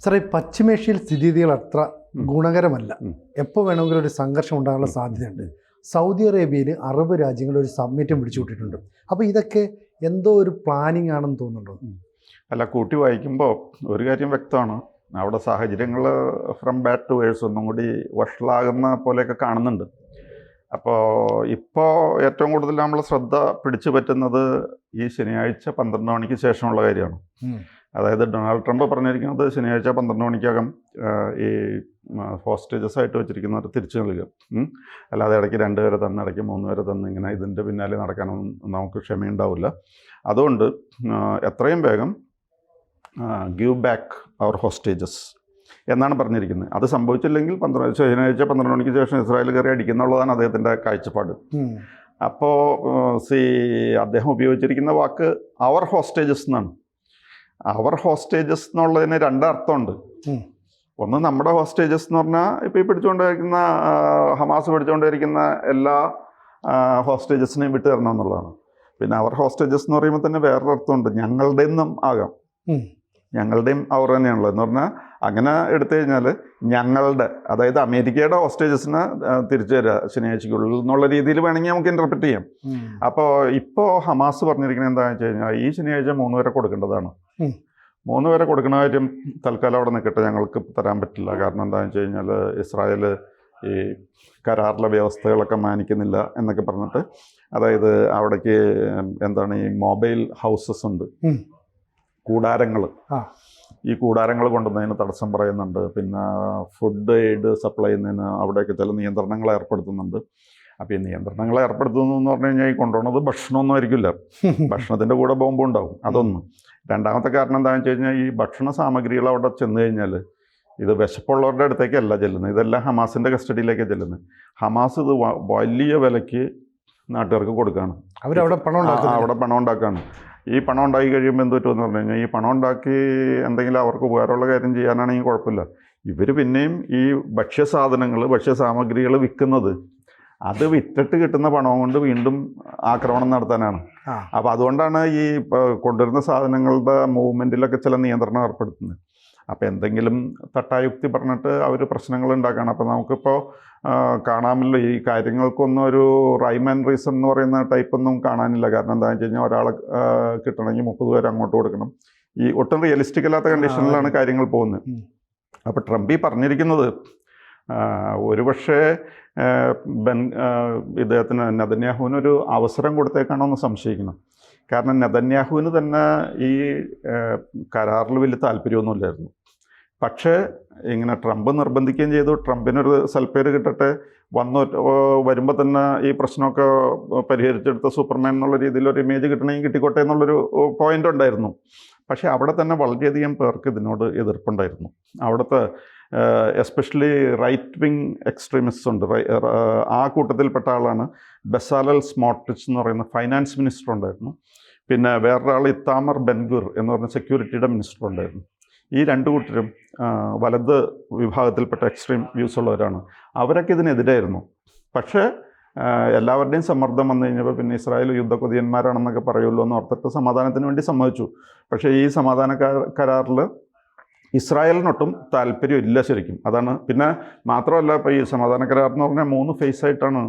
Sir, ഈ പശ്ചിമേഷ്യയിൽ സ്ഥിതിഗതികൾ അത്ര ഗുണകരമല്ല. എപ്പോൾ വേണമെങ്കിലും ഒരു സംഘർഷം ഉണ്ടാകാനുള്ള സാധ്യതയുണ്ട്. സൗദി അറേബ്യയിൽ അറബ് രാജ്യങ്ങൾ ഒരു സബ്മിറ്റും വിളിച്ചു വിട്ടിട്ടുണ്ട്. അപ്പോൾ ഇതൊക്കെ എന്തോ ഒരു പ്ലാനിങ് ആണെന്ന് തോന്നുന്നുണ്ടോ? അല്ല, കൂട്ടി വായിക്കുമ്പോൾ ഒരു കാര്യം വ്യക്തമാണ്. അവിടെ സാഹചര്യങ്ങൾ ഫ്രം ബാഡ് ടു വേഴ്സ് ഒന്നും കൂടി വഷളാകുന്ന പോലെയൊക്കെ കാണുന്നുണ്ട്. അപ്പോൾ ഇപ്പോൾ ഏറ്റവും കൂടുതൽ നമ്മൾ ശ്രദ്ധ പിടിച്ചു പറ്റുന്നത് ഈ ശനിയാഴ്ച 12 മണിക്ക് ശേഷമുള്ള കാര്യമാണ്. അതായത് ഡൊണാൾഡ് ട്രംപ് പറഞ്ഞിരിക്കുന്നത് ശനിയാഴ്ച 12 മണിക്കകം ഈ ഹോസ്റ്റേജസ് ആയിട്ട് വെച്ചിരിക്കുന്നവർ തിരിച്ചു നൽകുക. അല്ലാതെ ഇടയ്ക്ക് 2 പേരെ തന്ന്, ഇടയ്ക്ക് 3 പേരെ തന്ന്, ഇങ്ങനെ ഇതിൻ്റെ പിന്നാലെ നടക്കാനൊന്നും നമുക്ക് ക്ഷമയുണ്ടാവില്ല. അതുകൊണ്ട് എത്രയും വേഗം ഗീവ് ബാക്ക് അവർ ഹോസ്റ്റേജസ് എന്നാണ് പറഞ്ഞിരിക്കുന്നത്. അത് സംഭവിച്ചില്ലെങ്കിൽ ശനിയാഴ്ച 12 മണിക്ക് ശേഷം ഇസ്രായേൽ കയറി അടിക്കുന്നുള്ളതാണ് അദ്ദേഹത്തിൻ്റെ കാഴ്ചപ്പാട്. അപ്പോൾ അദ്ദേഹം ഉപയോഗിച്ചിരിക്കുന്ന വാക്ക് അവർ ഹോസ്റ്റേജസ് എന്നാണ്. അവർ ഹോസ്റ്റേജസ് എന്നുള്ളതിന് 2 അർത്ഥമുണ്ട്. ഒന്ന്, നമ്മുടെ ഹോസ്റ്റേജസ് എന്ന് പറഞ്ഞാൽ ഇപ്പോൾ ഈ പിടിച്ചുകൊണ്ടിരിക്കുന്ന ഹമാസ് പിടിച്ചുകൊണ്ടിരിക്കുന്ന എല്ലാ ഹോസ്റ്റേജസിനെയും വിട്ടു തരണം എന്നുള്ളതാണ്. പിന്നെ അവർ ഹോസ്റ്റേജസ് എന്ന് പറയുമ്പോൾ തന്നെ വേറൊരു അർത്ഥമുണ്ട്, ഞങ്ങളുടെ നിന്നും ആകാം. ഞങ്ങളുടെയും അവർ തന്നെയാണല്ലോ എന്ന് പറഞ്ഞാൽ അങ്ങനെ എടുത്തു കഴിഞ്ഞാൽ ഞങ്ങളുടെ, അതായത് അമേരിക്കയുടെ ഹോസ്റ്റേജസിന് തിരിച്ചു തരിക ശനിയാഴ്ചയ്ക്കുള്ളിൽ എന്നുള്ള രീതിയിൽ വേണമെങ്കിൽ നമുക്ക് ഇൻ്റർപ്രറ്റ് ചെയ്യാം. അപ്പോൾ ഇപ്പോൾ ഹമാസ് പറഞ്ഞിരിക്കുന്നത് എന്താണെന്ന് വെച്ച് കഴിഞ്ഞാൽ ഈ ശനിയാഴ്ച 3 പേരെ കൊടുക്കേണ്ടതാണ്. 3 പേരെ കൊടുക്കുന്ന കാര്യം തൽക്കാലം അവിടെ നിൽക്കട്ടെ, ഞങ്ങൾക്ക് തരാൻ പറ്റില്ല. കാരണം എന്താണെന്ന് വെച്ച് കഴിഞ്ഞാൽ ഇസ്രായേൽ ഈ കരാറിലെ വ്യവസ്ഥകളൊക്കെ മാനിക്കുന്നില്ല എന്നൊക്കെ പറഞ്ഞിട്ട്, അതായത് അവിടേക്ക് എന്താണ് ഈ മൊബൈൽ ഹൗസസ് ഉണ്ട്, കൂടാരങ്ങൾ. ഈ കൂടാരങ്ങൾ കൊണ്ടുവന്നതിന് തടസ്സം പറയുന്നുണ്ട്. പിന്നെ ഫുഡ് എയ്ഡ് സപ്ലൈ ചെയ്യുന്നതിന് അവിടെയൊക്കെ ചില നിയന്ത്രണങ്ങൾ ഏർപ്പെടുത്തുന്നുണ്ട്. അപ്പോൾ ഈ നിയന്ത്രണങ്ങൾ ഏർപ്പെടുത്തുന്നു എന്ന് പറഞ്ഞു കഴിഞ്ഞാൽ ഈ കൊണ്ടുപോകുന്നത് ഭക്ഷണമൊന്നും ആയിരിക്കില്ല, ഭക്ഷണത്തിൻ്റെ കൂടെ ബോംബും ഉണ്ടാവും. അതൊന്നും. രണ്ടാമത്തെ കാരണം എന്താണെന്ന് വെച്ച് കഴിഞ്ഞാൽ ഈ ഭക്ഷണ സാമഗ്രികൾ അവിടെ ചെന്ന് കഴിഞ്ഞാൽ ഇത് വിശപ്പുള്ളവരുടെ അടുത്തേക്കല്ല ചെല്ലുന്നത്, ഇതെല്ലാം ഹമാസിൻ്റെ കസ്റ്റഡിയിലേക്കാണ് ചെല്ലുന്നത്. ഹമാസ് ഇത് വലിയ വിലയ്ക്ക് നാട്ടുകാർക്ക് കൊടുക്കുകയാണ്. അവിടെ പണം ഉണ്ടാക്കുകയാണ്. ഈ പണം ഉണ്ടാക്കി കഴിയുമ്പോൾ എന്ത് പറ്റുമെന്ന് പറഞ്ഞു കഴിഞ്ഞാൽ, ഈ പണം ഉണ്ടാക്കി എന്തെങ്കിലും അവർക്ക് ഉപകാരമുള്ള കാര്യം ചെയ്യാനാണെങ്കിൽ കുഴപ്പമില്ല. ഇവർ പിന്നെയും ഈ ഭക്ഷ്യസാമഗ്രികൾ വിൽക്കുന്നത്, അത് വിറ്റിട്ട് കിട്ടുന്ന പണം കൊണ്ട് വീണ്ടും ആക്രമണം നടത്താനാണ്. അപ്പോൾ അതുകൊണ്ടാണ് ഈ കൊണ്ടുവരുന്ന സാധനങ്ങളുടെ മൂവ്മെൻറ്റിലൊക്കെ ചില നിയന്ത്രണം ഏർപ്പെടുത്തുന്നത്. അപ്പോൾ എന്തെങ്കിലും തട്ടായുക്തി പറഞ്ഞിട്ട് അവർ പ്രശ്നങ്ങൾ ഉണ്ടാക്കുകയാണ്. അപ്പോൾ നമുക്കിപ്പോൾ കാണാമല്ലോ, ഈ കാര്യങ്ങൾക്കൊന്നും ഒരു റൈം ആൻഡ് റീസൺ എന്ന് പറയുന്ന ടൈപ്പൊന്നും കാണാനില്ല. കാരണം എന്താണെന്ന് വെച്ച് കഴിഞ്ഞാൽ ഒരാളെ കിട്ടണമെങ്കിൽ 30 പേര് അങ്ങോട്ട് കൊടുക്കണം. ഈ ഒട്ടും റിയലിസ്റ്റിക് അല്ലാത്ത കണ്ടീഷനിലാണ് കാര്യങ്ങൾ പോകുന്നത്. അപ്പോൾ ട്രംപ് ഈ പറഞ്ഞിരിക്കുന്നത് ഒരുപക്ഷെ ഇദ്ദേഹത്തിന് നെതന്യാഹുവിനൊരു അവസരം കൊടുത്തേക്കാണോ എന്ന് സംശയിക്കണം. കാരണം നെതന്യാഹുവിന് തന്നെ ഈ കരാറിൽ വലിയ താല്പര്യമൊന്നുമില്ലായിരുന്നു. പക്ഷേ ഇങ്ങനെ ട്രംപ് നിർബന്ധിക്കുകയും ചെയ്തു. ട്രംപിനൊരു സൽപ്പേര് കിട്ടട്ടെ, വരുമ്പോൾ തന്നെ ഈ പ്രശ്നമൊക്കെ പരിഹരിച്ചെടുത്ത സൂപ്പർമാൻ എന്നുള്ള രീതിയിൽ ഒരു ഇമേജ് കിട്ടണമെങ്കിൽ കിട്ടിക്കോട്ടെ എന്നുള്ളൊരു പോയിൻ്റ് ഉണ്ടായിരുന്നു. പക്ഷേ അവിടെ തന്നെ വളരെയധികം പേർക്ക് ഇതിനോട് എതിർപ്പുണ്ടായിരുന്നു. അവിടുത്തെ എസ്പെഷ്യലി റൈറ്റ് വിങ് എക്സ്ട്രീമിസ്റ്റ് ഉണ്ട്. ആ കൂട്ടത്തിൽപ്പെട്ട ആളാണ് ബസാലൽ സ്മോട്രിച്ച് എന്ന് പറയുന്ന ഫൈനാൻസ് മിനിസ്റ്റർ ഉണ്ടായിരുന്നു. പിന്നെ വേറൊരാൾ ഇത്താമർ ബെൻഗുർ എന്ന് പറഞ്ഞ സെക്യൂരിറ്റിയുടെ മിനിസ്റ്റർ ഉണ്ടായിരുന്നു. ഈ 2 കൂട്ടരും വലത് വിഭാഗത്തിൽപ്പെട്ട എക്സ്ട്രീം വ്യൂസ് ഉള്ളവരാണ്. അവരൊക്കെ ഇതിനെതിരായിരുന്നു. പക്ഷേ എല്ലാവരുടെയും സമ്മർദ്ദം വന്നു കഴിഞ്ഞപ്പോൾ പിന്നെ ഇസ്രായേൽ യുദ്ധക്കൊതിയന്മാരാണെന്നൊക്കെ പറയുള്ളൂ എന്ന് ഓർത്തിട്ട് സമാധാനത്തിന് വേണ്ടി സമ്മതിച്ചു. പക്ഷേ ഈ സമാധാന കരാറിൽ ഇസ്രായേലിനൊട്ടും താല്പര്യമില്ല ശരിക്കും. അതാണ്. പിന്നെ മാത്രമല്ല, ഇപ്പോൾ ഈ സമാധാന കരാർ എന്ന് പറഞ്ഞാൽ 3 ഫേസായിട്ടാണ്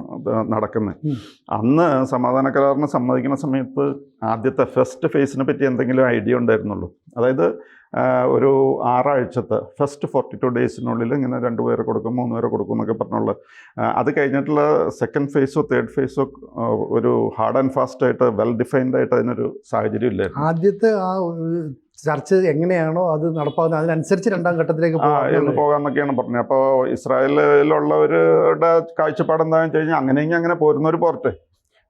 നടക്കുന്നത്. അന്ന് സമാധാന കരാറിന് സമ്മതിക്കുന്ന സമയത്ത് ആദ്യത്തെ ഫസ്റ്റ് ഫേസിനെ പറ്റി എന്തെങ്കിലും ഐഡിയ ഉണ്ടായിരുന്നുള്ളൂ. അതായത് ഒരു 6 ആഴ്ചത്തെ ഫസ്റ്റ് 42 ഡേയ്സിനുള്ളിൽ ഇങ്ങനെ 2 പേരെ കൊടുക്കും, 3 പേരെ കൊടുക്കും എന്നൊക്കെ പറഞ്ഞുള്ള. അത് കഴിഞ്ഞിട്ടുള്ള സെക്കൻഡ് ഫേസോ തേർഡ് ഫേസോ ഒരു ഹാർഡ് ആൻഡ് ഫാസ്റ്റ് ആയിട്ട് വെൽ ഡിഫൈൻഡ് ആയിട്ട് അതിനൊരു സാഹചര്യം ഇല്ലായിരുന്നു. ആദ്യത്തെ ആ ചർച്ച എങ്ങനെയാണോ അത് നടപ്പാകുന്നത് അതിനനുസരിച്ച് 2ാം ഘട്ടത്തിലേക്ക് പോകാമെന്നൊക്കെയാണ് പറഞ്ഞത്. അപ്പോൾ ഇസ്രായേലിലുള്ളവരുടെ കാഴ്ചപ്പാട് എന്താണെന്ന് വെച്ച് കഴിഞ്ഞാൽ അങ്ങനെയെങ്കിൽ അങ്ങനെ പോരുന്നവർ പോരട്ടെ,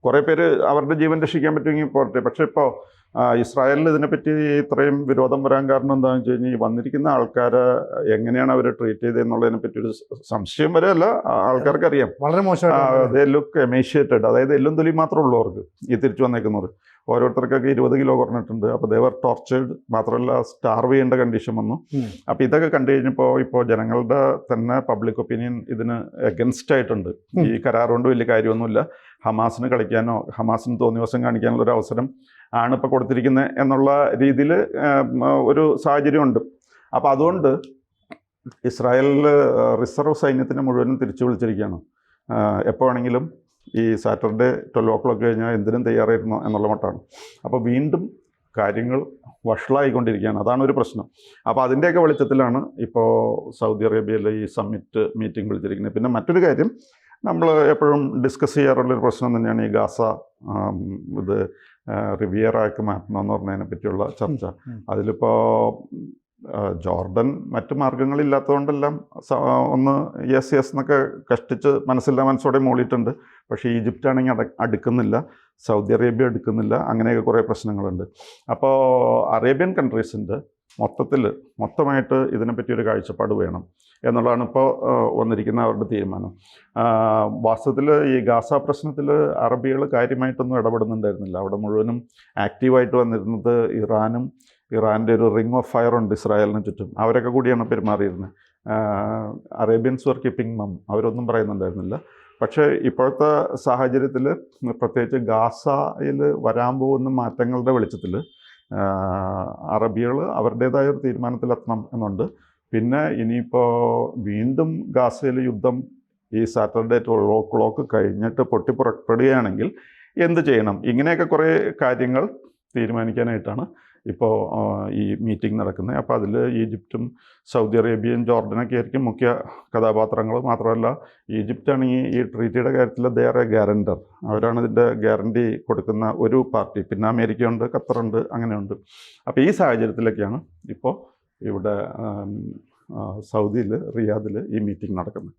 കുറേ പേര് അവരുടെ ജീവൻ രക്ഷിക്കാൻ പറ്റുമെങ്കിൽ പോരട്ടെ. പക്ഷേ ഇപ്പോൾ ഇസ്രായേലിൽ ഇതിനെപ്പറ്റി ഇത്രയും വിരോധം വരാൻ കാരണം എന്താണെന്ന് വെച്ച് കഴിഞ്ഞാൽ ഈ വന്നിരിക്കുന്ന ആൾക്കാരെ എങ്ങനെയാണ് അവർ ട്രീറ്റ് ചെയ്തതെന്നുള്ളതിനെ പറ്റി ഒരു സംശയം വരെയല്ല, ആൾക്കാർക്ക് അറിയാം. വളരെ മോശം. ദേ ലുക്ക് എമേഷ്യേറ്റഡ്, അതായത് എല്ലും തൊലി മാത്രമേ ഉള്ളൂ അവർക്ക്. ഈ തിരിച്ചു വന്നേക്കുന്നവർ ഓരോരുത്തർക്കൊക്കെ 20 കിലോ കുറഞ്ഞിട്ടുണ്ട്. അപ്പോൾ ദേവർ ടോർച്ചേർഡ്, മാത്രമല്ല സ്റ്റാർവ് ചെയ്യേണ്ട കണ്ടീഷൻ വന്നു. അപ്പോൾ ഇതൊക്കെ കണ്ടു കഴിഞ്ഞപ്പോൾ ഇപ്പോൾ ജനങ്ങളുടെ തന്നെ പബ്ലിക് ഒപ്പീനിയൻ ഇതിന് എഗൻസ്റ്റ് ആയിട്ടുണ്ട്. ഈ കരാർ കൊണ്ട് വലിയ കാര്യമൊന്നുമില്ല, ഹമാസിന് കളിക്കാനോ ഹമാസിന് തോന്നിവാസം കാണിക്കാനുള്ള ഒരു അവസരം ആണ് ഇപ്പോൾ കൊടുത്തിരിക്കുന്നത് എന്നുള്ള രീതിയിൽ ഒരു സാഹചര്യമുണ്ട്. അപ്പോൾ അതുകൊണ്ട് ഇസ്രായേലിൽ റിസർവ് സൈന്യത്തിനെ മുഴുവനും തിരിച്ചു വിളിച്ചിരിക്കുകയാണ്. എപ്പോൾ വേണമെങ്കിലും ഈ സാറ്റർഡേ 12 കഴിഞ്ഞാൽ എന്തിനും തയ്യാറായിരുന്നു എന്നുള്ള മട്ടാണ്. അപ്പോൾ വീണ്ടും കാര്യങ്ങൾ വഷളായിക്കൊണ്ടിരിക്കുകയാണ്. അതാണ് ഒരു പ്രശ്നം. അപ്പോൾ അതിൻ്റെയൊക്കെ വെളിച്ചത്തിലാണ് ഇപ്പോൾ സൗദി അറേബ്യയിലെ ഈ സമ്മിറ്റ് മീറ്റിംഗ് വിളിച്ചിരിക്കുന്നത്. പിന്നെ മറ്റൊരു കാര്യം നമ്മൾ എപ്പോഴും ഡിസ്കസ് ചെയ്യാറുള്ളൊരു പ്രശ്നം തന്നെയാണ് ഈ ഗാസ ഇത് റിവിയറാക്കി മാറ്റണമെന്ന് പറഞ്ഞതിനെ പറ്റിയുള്ള ചർച്ച. അതിലിപ്പോൾ ജോർഡൻ മറ്റു മാർഗങ്ങളില്ലാത്തതുകൊണ്ടെല്ലാം ഒന്ന് യെസ് എന്നൊക്കെ കഷ്ടിച്ച് മനസ്സോടെ മൂളിയിട്ടുണ്ട്. പക്ഷേ ഈജിപ്റ്റാണെങ്കിൽ അടുക്കുന്നില്ല, സൗദി അറേബ്യ എടുക്കുന്നില്ല, അങ്ങനെയൊക്കെ കുറേ പ്രശ്നങ്ങളുണ്ട്. അപ്പോൾ അറേബ്യൻ കൺട്രീസിൻ്റെ മൊത്തമായിട്ട് ഇതിനെപ്പറ്റി ഒരു കാഴ്ചപ്പാട് വേണം എന്നുള്ളതാണ് ഇപ്പോൾ വന്നിരിക്കുന്ന അവരുടെ തീരുമാനം. വാസ്തവത്തിൽ ഈ ഗാസ പ്രശ്നത്തിൽ അറബികൾ കാര്യമായിട്ടൊന്നും ഇടപെടുന്നുണ്ടായിരുന്നില്ല. അവിടെ മുഴുവനും ആക്റ്റീവായിട്ട് വന്നിരുന്നത് ഇറാൻ്റെ ഒരു റിംഗ് ഓഫ് ഫയർ ഉണ്ട് ഇസ്രായേലിന് ചുറ്റും. അവരൊക്കെ കൂടിയാണ് പെരുമാറിയിരുന്നത്. അറേബ്യൻസ് വർ കീപ്പിംഗ് മം, അവരൊന്നും പറയുന്നുണ്ടായിരുന്നില്ല. പക്ഷേ ഇപ്പോഴത്തെ സാഹചര്യത്തിൽ പ്രത്യേകിച്ച് ഗാസയിൽ വരാൻ പോകുന്ന മാറ്റങ്ങളുടെ വെളിച്ചത്തിൽ അറബികൾ അവരുടേതായ ഒരു തീരുമാനത്തിലെത്തണം എന്നുണ്ട്. പിന്നെ ഇനിയിപ്പോൾ വീണ്ടും ഗാസയിൽ യുദ്ധം ഈ സാറ്റർഡേ 12 കഴിഞ്ഞിട്ട് പൊട്ടിപ്പുറപ്പെടുകയാണെങ്കിൽ എന്ത് ചെയ്യണം, ഇങ്ങനെയൊക്കെ കുറേ കാര്യങ്ങൾ തീരുമാനിക്കാനായിട്ടാണ് ഇപ്പോൾ ഈ മീറ്റിംഗ് നടക്കുന്നത്. അപ്പോൾ അതിൽ ഈജിപ്തും സൗദി അറേബ്യയും ജോർഡനൊക്കെ ആയിരിക്കും മുഖ്യ കഥാപാത്രങ്ങൾ. മാത്രമല്ല ഈജിപ്റ്റാണെങ്കിൽ ഈ ട്രീറ്റിയുടെ കാര്യത്തിൽ ദേ ആർ എ ഗ്യാരണ്ടർ, അവരാണ് ഇതിൻ്റെ ഗ്യാരണ്ടി കൊടുക്കുന്ന ഒരു പാർട്ടി. പിന്നെ അമേരിക്കയുണ്ട്, ഖത്തറുണ്ട്, അങ്ങനെയുണ്ട്. അപ്പോൾ ഈ സാഹചര്യത്തിലൊക്കെയാണ് ഇപ്പോൾ ഇവിടെ സൗദിയിൽ റിയാദിൽ ഈ മീറ്റിംഗ് നടക്കുന്നത്.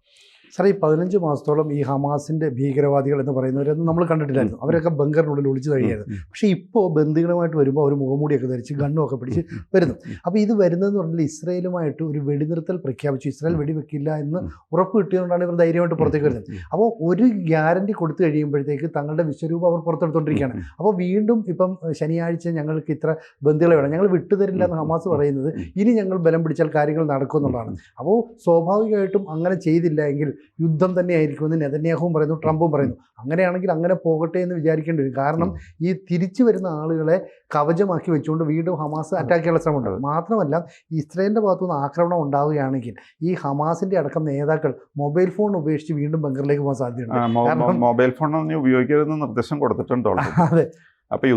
സാർ, ഈ 15 മാസത്തോളം ഈ ഹമാസിൻ്റെ ഭീകരവാദികൾ എന്ന് പറയുന്നവരൊന്നും നമ്മൾ കണ്ടിട്ടില്ലായിരുന്നു. അവരൊക്കെ ബങ്കറിനുള്ളിൽ ഒളിച്ചു കഴിയായിരുന്നു. പക്ഷേ ഇപ്പോൾ ബന്ദികളുമായിട്ട് വരുമ്പോൾ അവർ മുഖംമൂടിയൊക്കെ ധരിച്ച് ഗണ്ണുമൊക്കെ പിടിച്ച് വരുന്നു. അപ്പോൾ ഇത് വരുന്നതെന്ന് പറഞ്ഞാൽ ഇസ്രായേലുമായിട്ട് ഒരു വെടിനിർത്തൽ പ്രഖ്യാപിച്ചു, ഇസ്രായേൽ വെടിവെക്കില്ല എന്ന് ഉറപ്പ് കിട്ടിയതുകൊണ്ടാണ് ഇവർ ധൈര്യമായിട്ട് പുറത്തേക്ക് വരുന്നത്. അപ്പോൾ ഒരു ഗ്യാരണ്ടി കൊടുത്തു കഴിയുമ്പോഴത്തേക്ക് തങ്ങളുടെ വിശ്വരൂപം അവർ പുറത്തെടുത്തുകൊണ്ടിരിക്കുകയാണ്. അപ്പോൾ വീണ്ടും ഇപ്പം ശനിയാഴ്ച ഞങ്ങൾക്ക് ഇത്ര ബന്ദികളെ വേണം, ഞങ്ങൾ വിട്ടുതരില്ല എന്ന് ഹമാസ് പറയുന്നത് ഇനി ഞങ്ങൾ ബലം പിടിച്ചാൽ കാര്യങ്ങൾ നടക്കുമെന്നുള്ളതാണ്. അപ്പോൾ സ്വാഭാവികമായിട്ടും അങ്ങനെ ചെയ്തില്ല എങ്കിൽ യുദ്ധം തന്നെയായിരിക്കുമെന്ന് നെതന്യാഹുവും പറയുന്നു, ട്രംപും പറയുന്നു. അങ്ങനെയാണെങ്കിൽ അങ്ങനെ പോകട്ടെ എന്ന് വിചാരിക്കേണ്ടി വരും. കാരണം ഈ തിരിച്ചു വരുന്ന ആളുകളെ കവചമാക്കി വെച്ചുകൊണ്ട് വീണ്ടും ഹമാസ് അറ്റാക്ക് ചെയ്യാനുള്ള ശ്രമമുണ്ട്. മാത്രമല്ല ഇസ്രായേലിൻ്റെ ഭാഗത്തുനിന്ന് ആക്രമണം ഉണ്ടാവുകയാണെങ്കിൽ ഈ ഹമാസിൻ്റെ അടക്കം നേതാക്കൾ മൊബൈൽ ഫോൺ ഉപേക്ഷിച്ച് വീണ്ടും ബങ്കറിലേക്ക് പോകാൻ സാധ്യതയുണ്ട്. മൊബൈൽ ഫോൺ ഉപയോഗിക്കരുതെന്ന് നിർദ്ദേശം കൊടുത്തിട്ടുണ്ടോ? അതെ. അപ്പോൾ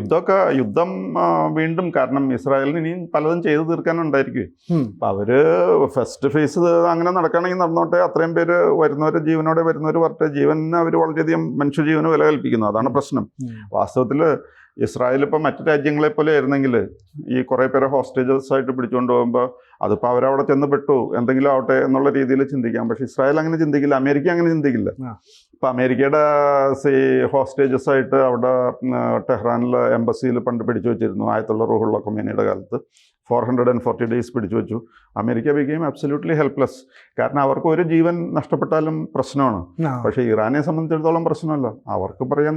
യുദ്ധം വീണ്ടും, കാരണം ഇസ്രായേലിന് ഇനിയും പലതും ചെയ്തു തീർക്കാനുണ്ടായിരിക്കും. അപ്പം അവര് ഫസ്റ്റ് ഫേസ് അങ്ങനെ നടക്കുകയാണെങ്കിൽ നടന്നോട്ടെ, അത്രയും പേര് വരുന്നവർ ജീവനോടെ വരുന്നവർ വരട്ടെ. ജീവന് അവർ വളരെയധികം മനുഷ്യജീവന് വില കൽപ്പിക്കുന്നു, അതാണ് പ്രശ്നം. വാസ്തവത്തിൽ ഇസ്രായേൽ ഇപ്പോൾ മറ്റു രാജ്യങ്ങളെ പോലെ ആയിരുന്നെങ്കിൽ ഈ കുറേ പേരെ ഹോസ്റ്റേജസ് ആയിട്ട് പിടിച്ചുകൊണ്ട് പോകുമ്പോൾ അതിപ്പോൾ അവരവിടെ ചെന്ന് പെട്ടു, എന്തെങ്കിലും ആവട്ടെ എന്നുള്ള രീതിയിൽ ചിന്തിക്കാം. പക്ഷേ ഇസ്രായേൽ അങ്ങനെ ചിന്തിക്കില്ല, അമേരിക്ക അങ്ങനെ ചിന്തിക്കില്ല. ഇപ്പം അമേരിക്കയുടെ ഹോസ്റ്റേജസ് ആയിട്ട് അവിടെ ടെഹ്റാനിലെ എംബസിയിൽ പണ്ട് പിടിച്ചു വെച്ചിരുന്നു. ആയത്തുള്ള റൂഹുള്ള ഖൊമേനിയുടെ കാലത്ത് 440 days പിടിച്ചു വെച്ചു. America became absolutely helpless. കാരണം അവർക്ക് ഒരു ജീവൻ നഷ്ടപ്പെട്ടാലും പ്രശ്നമാണ്. പക്ഷേ ഇറാനെ സംബന്ധിച്ചിടത്തോളം പ്രശ്നമല്ല. അവർക്ക് പറയാൻ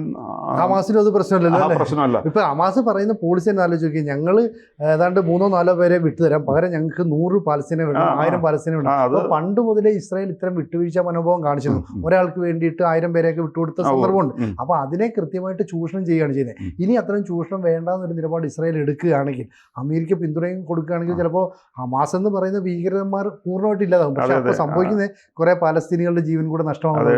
ഹമാസിനും അത് പ്രശ്നമല്ല. ഇപ്പൊ ഹമാസ് പറയുന്ന പോളിസി എന്ന് ആലോചിച്ച് നോക്കി, ഞങ്ങൾ ഏതാണ്ട് 3-4 പേരെ വിട്ടുതരാം, പകരം ഞങ്ങൾക്ക് 100 പാലസ്തീനെ വേണം, 1000 പാലസ്തീനെ വേണം. അപ്പോൾ പണ്ട് മുതലേ ഇസ്രായേൽ ഇത്തരം വിട്ടുവീഴ്ച മനോഭാവം കാണിച്ചിരുന്നു. ഒരാൾക്ക് വേണ്ടിയിട്ട് 1000 പേരെയൊക്കെ വിട്ടുകൊടുത്ത സന്ദർഭമുണ്ട്. അപ്പോൾ അതിനെ കൃത്യമായിട്ട് ചൂഷണം ചെയ്യുകയാണ് ചെയ്യുന്നത്. ഇനി അത്രയും ചൂഷണം വേണ്ടാന്നൊരു നിലപാട് ഇസ്രായേൽ എടുക്കുകയാണെങ്കിൽ, അമേരിക്ക പിന്തുണയും കൊടുക്കുകയാണെങ്കിൽ ചിലപ്പോൾ ഹമാസ് എന്ന് പറയുന്ന ഭീകരന്മാർ പൂർണ്ണമായിട്ട് ഇല്ലാതാകും. പക്ഷേ അപ്പോൾ സംഭവിക്കുന്നത് കുറെ പാലസ്തീനികളുടെ ജീവൻ കൂടെ നഷ്ടമാകും.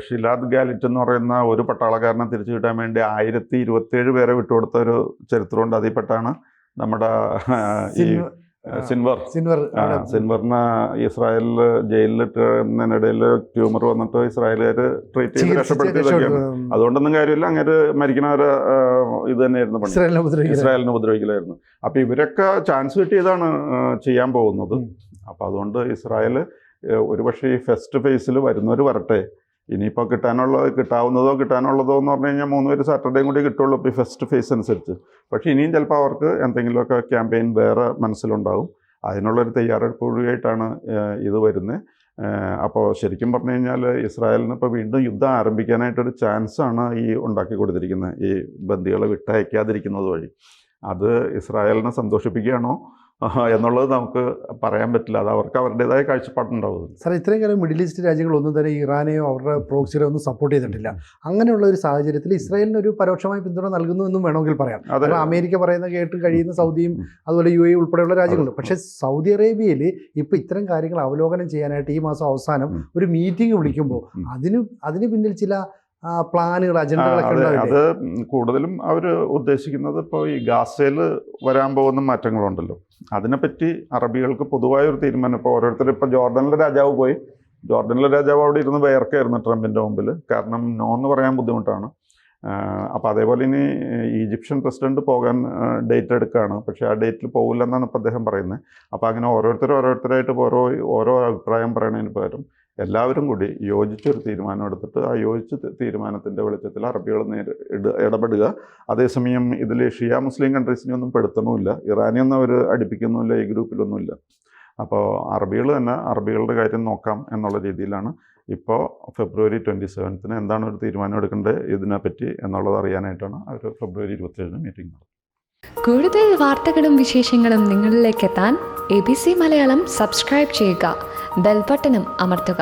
ഷിലാദ് ഗാലിറ്റ് എന്ന് പറയുന്ന ഒരു പട്ടാളക്കാരനെ തിരിച്ചു കിട്ടാൻ വേണ്ടി 1027 പേരെ വിട്ടുകൊടുത്ത ഒരു ചരിത്രമുണ്ട്. അതിൽപ്പെട്ടാണ് നമ്മുടെ സിൻവറിന് ഇസ്രായേലിൽ ജയിലിലിട്ടിടയിൽ ട്യൂമർ വന്നിട്ട് ഇസ്രായേലുകാർ ട്രീറ്റ് ചെയ്ത് രക്ഷപ്പെടുത്തിയതൊക്കെയാണ്. അതുകൊണ്ടൊന്നും കാര്യമില്ല, അങ്ങനെ മരിക്കണവരെ ഇത് തന്നെയായിരുന്നു പണി, ഇസ്രായേലിനെ ഉപദ്രവിക്കലായിരുന്നു. അപ്പം ഇവരൊക്കെ ചാൻസ് കിട്ടിയതാണ് ചെയ്യാൻ പോകുന്നത്. അപ്പം അതുകൊണ്ട് ഇസ്രായേൽ ഒരുപക്ഷെ ഈ ഫസ്റ്റ് ഫേസിൽ വരുന്നവർ വരട്ടെ. ഇനിയിപ്പോൾ കിട്ടാനുള്ളതോ എന്ന് പറഞ്ഞു കഴിഞ്ഞാൽ 3 പേര് സാറ്റർഡേയും കൂടി കിട്ടുള്ളൂ ഇപ്പോൾ ഈ ഫസ്റ്റ് ഫേസ് അനുസരിച്ച്. പക്ഷേ ഇനിയും ചിലപ്പോൾ അവർക്ക് എന്തെങ്കിലുമൊക്കെ ക്യാമ്പയിൻ വേറെ മനസ്സിലുണ്ടാവും. അതിനുള്ളൊരു തയ്യാറെടുപ്പുകൂടിയായിട്ടാണ് ഇത് വരുന്നത്. അപ്പോൾ ശരിക്കും പറഞ്ഞു കഴിഞ്ഞാൽ ഇസ്രായേലിന് ഇപ്പോൾ വീണ്ടും യുദ്ധം ആരംഭിക്കാനായിട്ടൊരു ചാൻസാണ് ഈ ഉണ്ടാക്കി കൊടുത്തിരിക്കുന്നത്, ഈ ബന്ദികളെ വിട്ടയക്കാതിരിക്കുന്നത് വഴി. അത് ഇസ്രായേലിനെ സന്തോഷിപ്പിക്കുകയാണോ എന്നുള്ളത് നമുക്ക് പറയാൻ പറ്റില്ല. അത് അവർക്ക് അവരുടേതായ കാഴ്ചപ്പാടുണ്ടാവും. സാർ, ഇത്രയും കാലം മിഡിൽ ഈസ്റ്റ് രാജ്യങ്ങളൊന്നും തന്നെ ഇറാനെയോ അവരുടെ പ്രോക്സിയോ ഒന്നും സപ്പോർട്ട് ചെയ്തിട്ടില്ല. അങ്ങനെയുള്ള ഒരു സാഹചര്യത്തിൽ ഇസ്രായേലിന് ഒരു പരോക്ഷമായ പിന്തുണ നൽകുന്നു എന്നും വേണമെങ്കിൽ പറയാം. കാരണം അമേരിക്ക പറയുന്ന കേട്ട് കഴിയുന്ന സൗദിയും അതുപോലെ UAE ഉൾപ്പെടെയുള്ള രാജ്യങ്ങളുണ്ട്. പക്ഷേ സൗദി അറേബ്യയിൽ ഇപ്പോൾ ഇത്തരം കാര്യങ്ങൾ അവലോകനം ചെയ്യാനായിട്ട് ഈ മാസം അവസാനം ഒരു മീറ്റിംഗ് വിളിക്കുമ്പോൾ അതിന് പിന്നിൽ ചില പ്ലാനുകൾ, അജണ്ടകളൊക്കെ ഉണ്ടാവില്ലേ? അത് കൂടുതലും അവർ ഉദ്ദേശിക്കുന്നത് ഇപ്പോൾ ഈ ഗാസയിൽ വരാൻ പോകുന്ന മാറ്റങ്ങളുണ്ടല്ലോ, അതിനെപ്പറ്റി അറബികൾക്ക് പൊതുവായൊരു തീരുമാനം. ഇപ്പോൾ ഓരോരുത്തർ, ഇപ്പോൾ ജോർഡനിലെ രാജാവ് പോയി, ജോർഡനിലെ രാജാവ് അവിടെ ഇരുന്ന് വേർക്കായിരുന്നു ട്രംപിൻ്റെ മുമ്പിൽ. കാരണം നോ എന്ന് പറയാൻ ബുദ്ധിമുട്ടാണ്. അപ്പോൾ അതേപോലെ ഇനി ഈജിപ്ഷ്യൻ പ്രസിഡന്റ് പോകാൻ ഡേറ്റ് എടുക്കുകയാണ്. പക്ഷേ ആ ഡേറ്റിൽ പോകില്ലെന്നാണ് ഇപ്പോൾ അദ്ദേഹം പറയുന്നത്. അപ്പോൾ അങ്ങനെ ഓരോരുത്തരായിട്ട് ഓരോ അഭിപ്രായം പറയുന്നതിന് പകരം എല്ലാവരും കൂടി യോജിച്ചൊരു തീരുമാനം എടുത്തിട്ട് ആ യോജിച്ച തീരുമാനത്തിൻ്റെ വെളിച്ചത്തിൽ അറബികൾ ഇടപെടുക. അതേസമയം ഇതിൽ ഷിയ മുസ്ലിം കൺട്രീസിനെ ഒന്നും പെടുത്തണമില്ല, ഇറാനെയൊന്നും അവർ അടുപ്പിക്കുന്നുമില്ല, ഈ ഗ്രൂപ്പിലൊന്നുമില്ല. അപ്പോൾ അറബികൾ തന്നെ അറബികളുടെ കാര്യം നോക്കാം എന്നുള്ള രീതിയിലാണ് ഇപ്പോൾ ഫെബ്രുവരി 27 എന്താണ് ഒരു തീരുമാനം എടുക്കേണ്ടത് ഇതിനെപ്പറ്റി എന്നുള്ളത് അറിയാനായിട്ടാണ് അവർ ഫെബ്രുവരി 27 മീറ്റിംഗ് നടത്തുന്നത്. കൂടുതൽ വാർത്തകളും വിശേഷങ്ങളും നിങ്ങളിലേക്ക് എത്താൻ ABC മലയാളം സബ്സ്ക്രൈബ് ചെയ്യുക, ബെൽ ബട്ടണും അമർത്തുക.